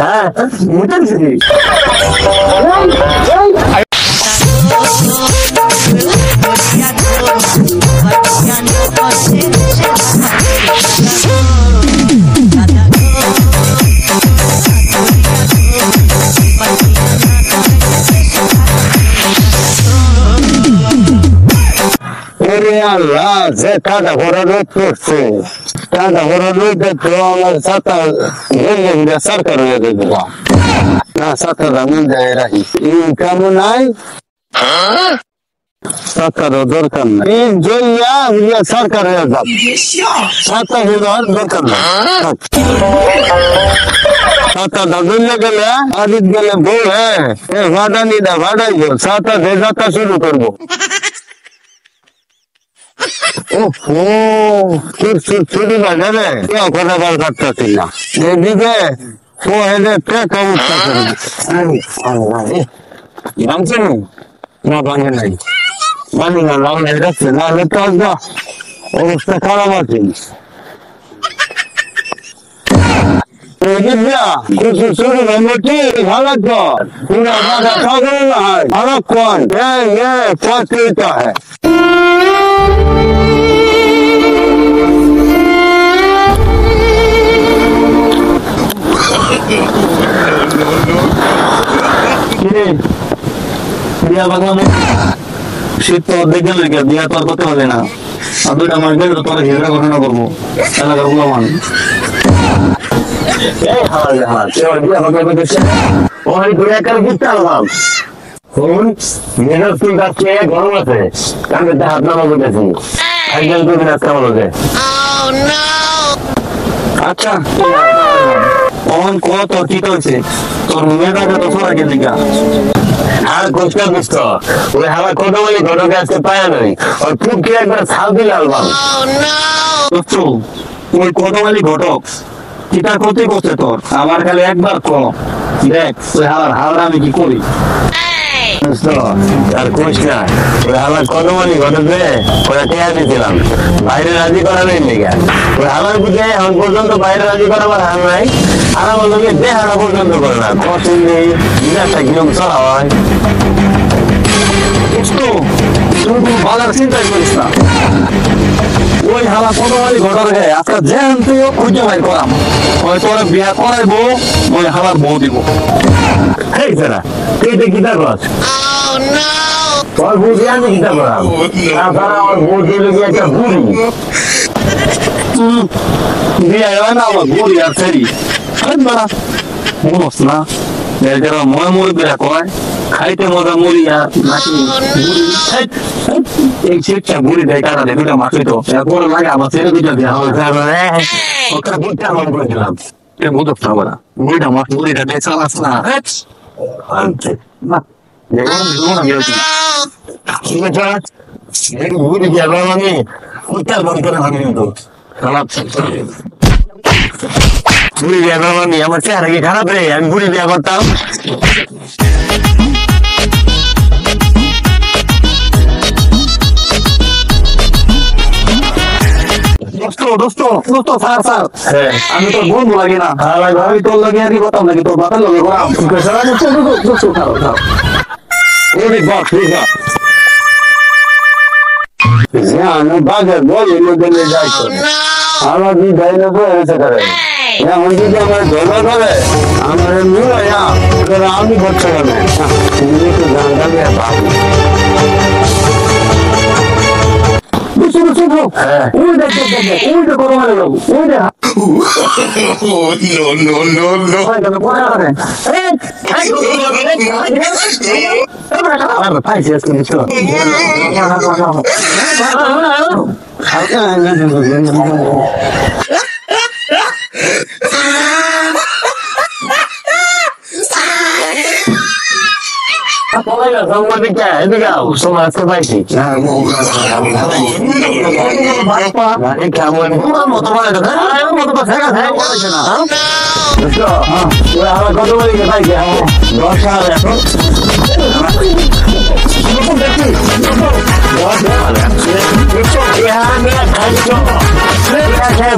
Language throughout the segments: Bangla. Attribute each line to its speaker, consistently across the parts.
Speaker 1: হ্যাঁ বুঝেছি
Speaker 2: আল্লাহ যে টাকা ভরা রোদ করছে টাকা ভরা রোদ আমার ছাতা সরকার হয়ে দেবে না ছাতাটা মন যায় রাখি ইনকাম নাই ছাতারও দরকার নাই জয়া সরকার হয়ে যাব ছাতা হওয়ার দরকার নাই ছাতাটা ধরলে গেলে আদিত গেলে বউ হ্যাঁ ভাড়া নিদা ভাড়াইব ছাতা যে যাত্রা শুরু করবো ছুটি বাজারে কেউ কথা বার করতেছি না এদিকে ভাঙছেন না ভাঙে নাই ভাঙি না ভাঙে যাচ্ছে না অবস্থা খারাপ আছে শীত তো দেখে লেগে বিয়া তো আর করতে হবে না আর দুইটা মাস গেলে তোরা ঝগড়া ঘটনা করবো এলাকার গুলামান গরম আছে হাত নামা বলেছি একজন দুদিন আজকে আমার আচ্ছা কখন কত কি করছে তোর মেয়েটাকে তো সবাই গেলি গা আর কষ্ট কষ্ট ওই আমার কত বলি ঘটকে আজকে পায় নাই ওর খুব কি একবার ছাল দিলে আলবাম ওই কত বলি ঘটক কিটা ক্ষতি করছে তোর আমার খালি একবার ক দেখ ওই হাওড়া আমি কি করি আর কোশ না ওই আমার কত বলি ঘটকে ওরা টেয়া দিয়েছিলাম বাইরে রাজি করা নেই লিগা ওই আমার বুঝে এখন পর্যন্ত বাইরে রাজি করাবার হার নাই আর আমার লোকে দেহারা পর্যন্ত করে না কঠিন নেই একটা কিরম চলা হয় ভালো চিন্তাই করিস না ওই হালা কোনো ঘটনা গে আজকে যেন তুই খুঁজে ভাই করাম ওই তোরা বিয়া করাইবো ওই হালার বউ দিব এই সেরা তুই দেখি দেখো তোর বউ দিয়ে আমি কিতা করাম তাছাড়া আমার বউ দিলে গিয়ে একটা বুড়ি বিয়া হয় না আমার বুড়ি আর ফেরি মনস না যারা ময় মুড়ি বেড়া কয় খাইতে মজা মুড়ি আর নাকি এই শিক্ষা বুড়ি দেয় কাটা দেয় দুটা মাছ তো এরপরে লাগে আমার ছেলে দুটা দেওয়া হবে ওটা বুড়িটা আমার করে দিলাম এ মতো খাবো না বুড়িটা মাছ মুড়িটা দিয়ে চালাস না বুড়ি দিয়ে আমি উত্তাল বন্ধ করে ভাবি কিন্তু খারাপ বুড়ি বিয়া করবো নি আমার চেহারা কি খারাপ রে আমি বুড়ি বিয়া করতাম আমি তোর বন্ধু লাগি না আমি তোর লাগে আর কি করতাম নাকি তোর বাতার লগে বাজার বলি যাইতো আমার কি যাই না হয়েছে করে এখন যদি আমার ধরা করে আমার আমি করতে হবে সময় আসতে পাইছি কেমন মতো আমার কত বলি পাইছি 10,000 এখন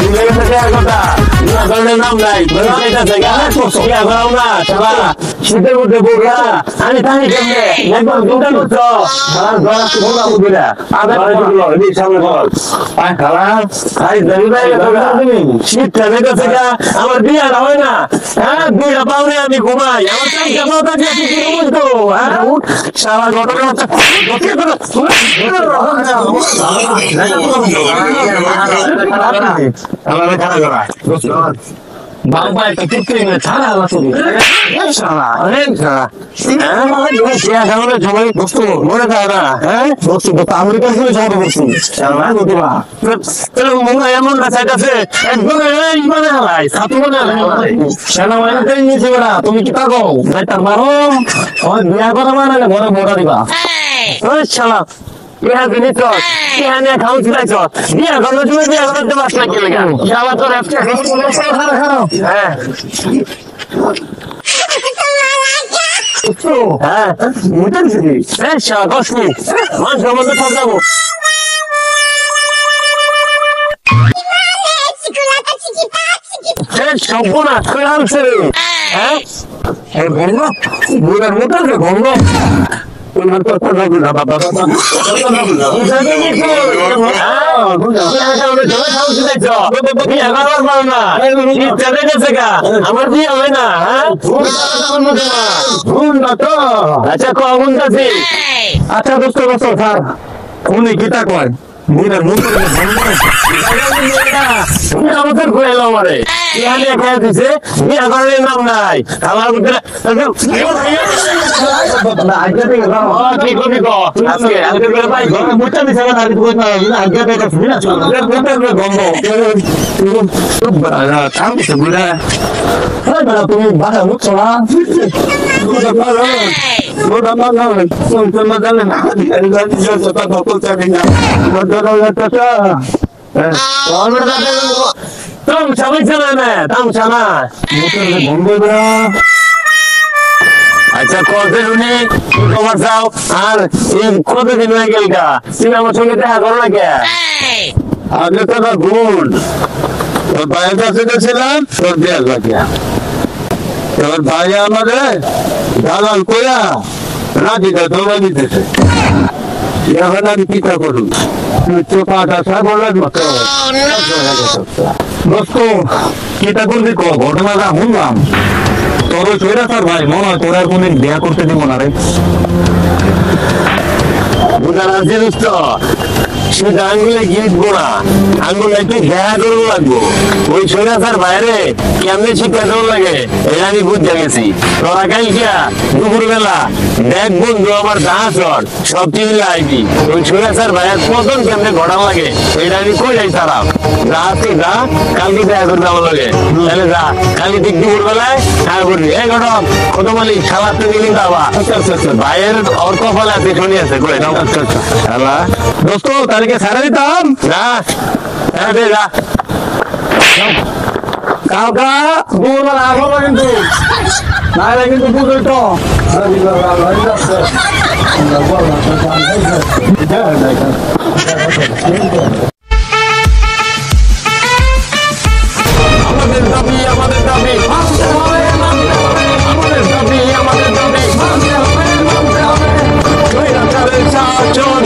Speaker 2: ভুলে গেছে কথা করার নাম নাই এটা জায়গা বিয়া করাও না শালা শীতের মধ্যে বউরা আমি তাই কেমনে একবার দুটা করছো আর গলা বউরা বুঝিরা আবার বলো এই সামনে বল আই খালা আই দরিবাই তুমি শীতটা দেখেছে গা আমার বিয়া হয় না হ্যাঁ দুইটা পাউরে আমি ঘুমাই আমার তাই কেমন থাকে কি বুঝতো হ্যাঁ শালা ঘটনা আমার খারাপ করা বাবা একটা কিত্তি না ছাড়া আছে শালা আরে শালা হ্যাঁ আমাদের সবাই বস্তু মনে থাকে না হ্যাঁ বস্তু তো আমেরিকার সঙ্গে সবাই বস্তু শালা গতিবা তো মনে এমন না চাইতাছে একদম এই মানে হালাই সাতু মানে হালাই শালা মানে তাই নিছে বড়া তুমি কি পাগো ভাই তার মারো ওই বিয়া করা মানে ঘরে মোড়া দিবা ওই শালা বিয়া দিনি তো বিয়া নিয়ে খাও ছিলাইছ বিয়া করলে তুমি বিয়া করতে পারছ না কি লাগা শালা তোর একটা খারাপ হ্যাঁ হ্যাঁ মোটেন সিটি এই শালা কসমি মান সম্বন্ধে সব যাবো সম্পূর্ণ খেলামছে হ্যাঁ গঙ্গ বুড়ার মোটর গঙ্গ আমার বিয়ে হয় না আচ্ছা কখন আছি আচ্ছা দোস্ত বছর স্যার উনি গীতা কয় বুড়ার মোটর আমাদের ঘুরে এলো আমারে খেয়ে দিছে বিয়া করার নাম নাই আমার তুমি বাধা বুঝছো না আচ্ছা কতদিন উনি খবর চাও আর কতদিন হয়ে গেল গা তুমি আমার সঙ্গে দেখা করো না কে আগে তো না গুণ তোর ভাইয়ের কাছে গেছিলাম তোর বিয়ার বাকিয়া তোর ভাই আমাদের দালাল কইয়া রাজিটা দৌড়া দিতেছে এখন আমি পিঠা করুন চোপাটা সাগরের মতো দোস্ত কিতা করবি ঘটনাটা শুনলাম তোর চৈরা স্যার ভাই মনে হয় তোরা কোনদিন বিয়া করতে দিব না রে বুঝা রাজি দোস্ত সেটা আঙ্গুলে গিটবো না আঙ্গুলে একটু দেখা করবো লাগবো ওই সৈরা স্যার বাইরে কেমনে শিক্ষা দেওয়া লাগে এটা আমি বুঝতে গেছি তোরা কালকিয়া দুপুর বেলা দেখ বন্ধু আমার দাঁচর সব টিভিলে আইবি ওই সৈরা স্যার ভাইয়ের পতন কেমনে ঘটা লাগে এটা আমি কই যাই তারাম যা তুই যা কালকে দেখা করতে আমার লাগে তাহলে যা কালকে ঠিক দুপুর বেলায় দেখা করবি এই ঘটক কত মালিক সালাতে দিলি যাবা ভাইয়ের ওর কপালে আছে শুনিয়েছে কই আচ্ছা দোস্ত তারিখে ছাড়া দিতাম না হ্যাঁ দে যা কালকা দুপুরবেলা আসবো কিন্তু নাহলে কিন্তু বুঝই তো আমাদের দাবি আমাদের দাবি আমাদের দাবি আমাদের দাবি শাসন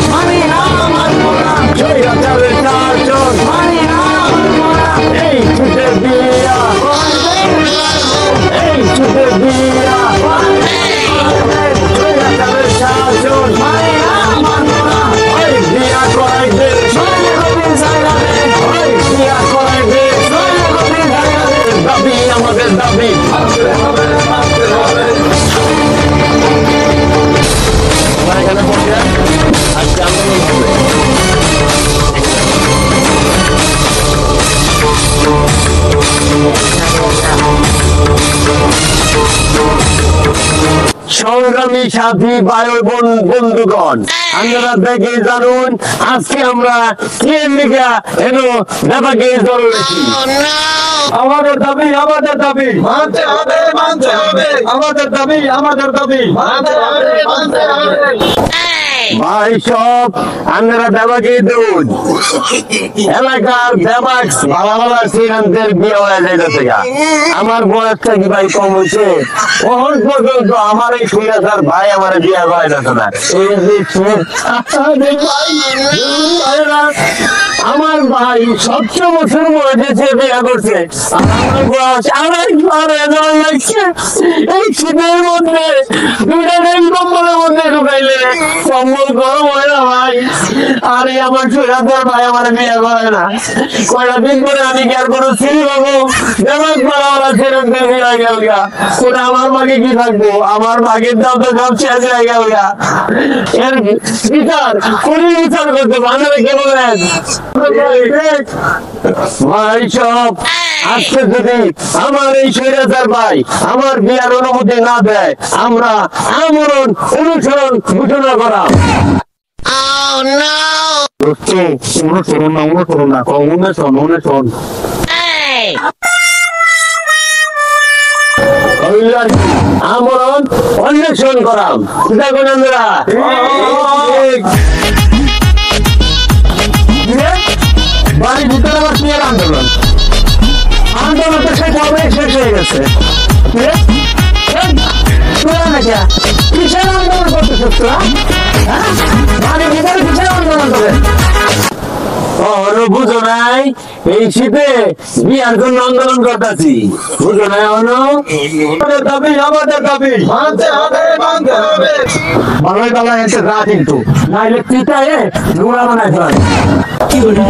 Speaker 2: এই ছুটে দিয়া এই ছুটে দিয়া শাসন দিয়া করাই দে দিয়া করাই দে দাবি আমাদের দাবি এখানে বসে আজকে আন্দোলন হবে সংগ্রামী সাথী ভাই বন্ধুগণ আপনারা দেখে জানুন আজকে আমরা নেতাকে আমাদের দাবি আমাদের দাবি মানতে হবে মানতে হবে আমাদের দাবি আমাদের দাবি মানতে হবে মানতে হবে ভাই সব আমরা দেবাকে দুধ এলাকার দেবাক ভালো ভালো শ্রীকান্তের বিয়ে হয়ে যাইতেছে গা। আমার বয়সটা কি ভাই কম হয়েছে ওহন পর্যন্ত আমার এই সুরাচার ভাই আমার বিয়ে করা যেত না। এই যে আমার ভাই 17 বছর বয়সে বিয়ে করছে আর আমার বয়স আড়াই লাগছে। এই শীতের মধ্যে দুইটা দিন কম্বলের মধ্যে ঢুকাইলে কম্বল গরম হয় না ভাই। আরে আমার সুরাচার ভাই আমার বিয়ে করে না। কয়টা দিন পরে আমি কি আর কোনো ছিলি পাবো দেবাক পালা ছেড়ে বিয়ে গেল গা। ওটা আমার ভাগে কি থাকবো? আমার ভাগের দাম তো সব শেষ হয়ে গেল গা। এর বিচার কোন বিচার করতে বানাবে কে বলেন ভাই সব আজকে যদি আমার এই স্বৈরাচার ভাই আমার বিয়ার অনুমতি না দেয় আমরা আমরণ অনুসরণ ঘোষণা করা। আমরণ অন্বেষণ করাম দেখুন আমরা বাড়ির ভিতরে আবার ক্লিয়ার আন্দোলন আন্দোলন তো শেষ হবে শেষ হয়ে গেছে। কিসের আন্দোলন করতেছ তোরা? বাড়ির ভিতরে কিসের আন্দোলন করে? বুঝো নাই এই শীতে বিয়ার জন্য আন্দোলন করতেছি বুঝো নাই আমাদের দাবি আমাদের দাবি ভালোই ভালো এসে যা কিন্তু নাইলে চিটায় নোংরা বানাই ফেলার কি বলি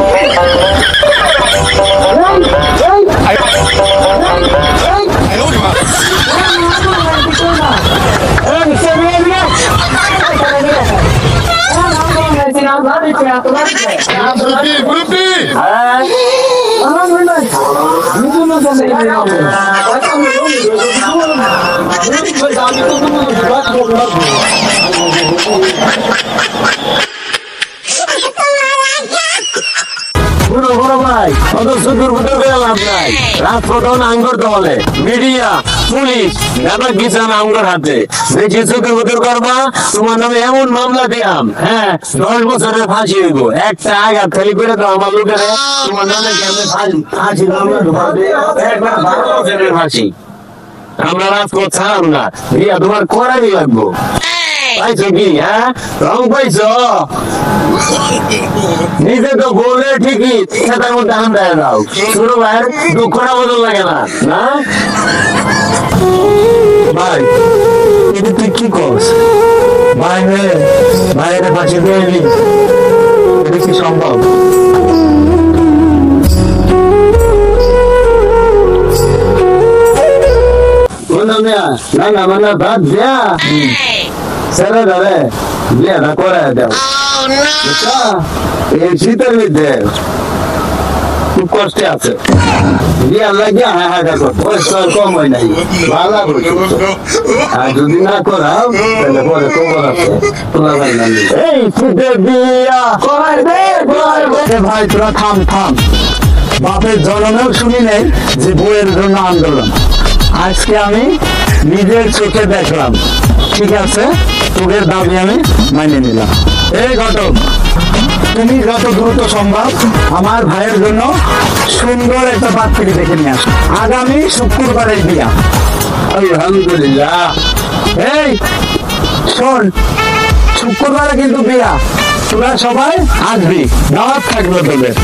Speaker 2: রাজপথন আঙ্গুর দলে মিডিয়া পুলিশ ব্যাপার কিছু আঙ্গুর হাতে দেখি চোখে বুতুর করবা তোমার নামে এমন মামলা দিলাম হ্যাঁ 10 বছরের ফাঁসি হইব। একটা আঘাত খালি করে দাও আমার লোকের তোমার নামে কেমন ফাঁসি মামলা ঢুকাবে 12 বছরের ফাঁসি। আমরা রাজপথ ছাড়াম না রিয়া তোমার করারই লাগবো। পাইছো কি হ্যাঁ রং পাইছো নিজে তো বলে ঠিকই সেটার মধ্যে হান্দায় দাও শুরু ভাইয়ের দুঃখটা বদল লাগে না না ভাই এটা তুই কি করছ ভাই ভাই এটা ফাঁসি দিয়ে এলি এটা কি সম্ভব? না না মানে বাদ দেয়া ছেড়ে ধরে বিয়েটা করে দেও এই শীতের মধ্যে খুব কষ্টে আছে বিয়ার লাগিয়ে হাহাকার করতে কম হয় নাই ভালো আর যদি না করাও তাহলে পরে খবর আছে তোলা ভাই না এই শীতের বিয়া ভাই তোরা থাম থাম বাপের জন্মেও শুনি নেই যে বইয়ের জন্য আন্দোলন। আজকে আমি নিজের চোখে দেখলাম ঠিক আছে তোদের দাবি আমি মানিয়ে নিলাম। এই ঘটক তুমি যত দ্রুত সম্ভব আমার ভাইয়ের জন্য সুন্দর একটা পাত্রী দেখে নিয়ে আসো আগামী শুক্রবারের বিয়া। আলহামদুলিল্লাহ। এই শোন শুক্রবারে কিন্তু বিয়া তোরা সবাই আসবি দাওয়াত থাকবে তোদের।